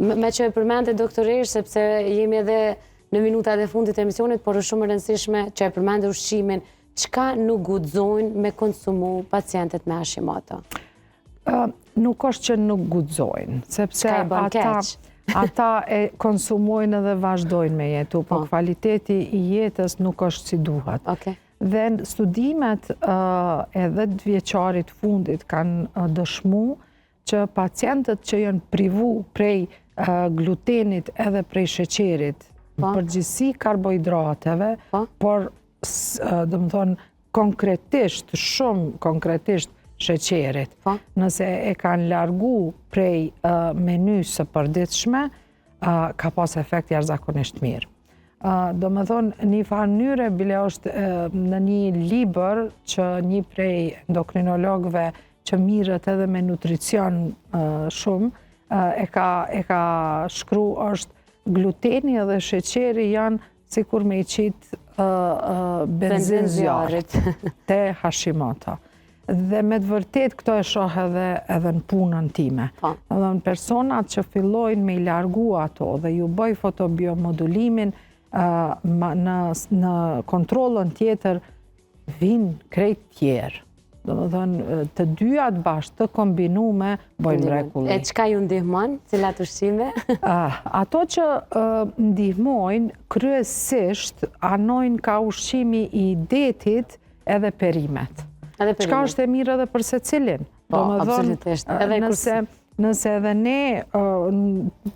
Me që e përmendë doktoresh, sepse jemi edhe në minutat e fundit e emisionit, por është shumë e rëndësishme që e përmendë ushqimin, çka nuk guxojnë me konsumu pacientët me Hashimoto? Nuk është që nuk guxojnë, sepse ata e konsumojnë edhe vazhdojnë me jetu, po kvaliteti i jetës nuk është si duhet. Dhe studimet edhe të vjeçarit fundit kanë dëshmu që pacientët që janë privu prej glutenit edhe prej sheqerit, përgjithësi karbohidrateve, por domethënë konkretisht, shumë konkretisht sheqerit, nëse e kanë largu prej menysë së përditshme, ka pas efekt jashtëzakonisht mirë. Do më thonë, një farë mënyre bile është në një libër që një prej endokrinologëve që mirët edhe me nutricion shumë, e ka shkru është gluteni edhe sheqeri janë sikur me i qitë benzin zjarrit te Hashimoto. Dhe me të vërtet këto e shoh edhe në punën time. Edhe në personat që fillojnë me i largu ato dhe ju bëj fotobiomodulimin, në kontrolën tjetër vinë krejt tjerë. Do më thënë, të dyat bashkë të kombinume bëjnë mrekulli. E çka ju ndihmon, cilat ushqime? Ato që ndihmojnë, kryesisht anojnë ka ushqimi i detit edhe perimet. Çka është e mirë edhe për secilin. Po, absolutisht. Nëse edhe ne,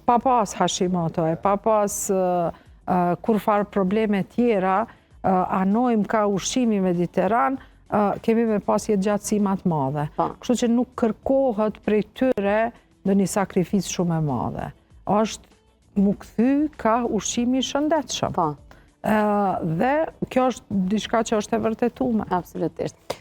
pa pas Hashimoto, pa pas kur farë probleme tjera, anojmë ka ushqimi mediteran, kemi me pas jetë gjatësimat madhe. Kështu që nuk kërkohet prej tyre në një sakrifis shumë e madhe. Është mu kthy ka ushqimi shëndetshëm. Dhe kjo është diçka që është e vërtetuar. Absolutisht.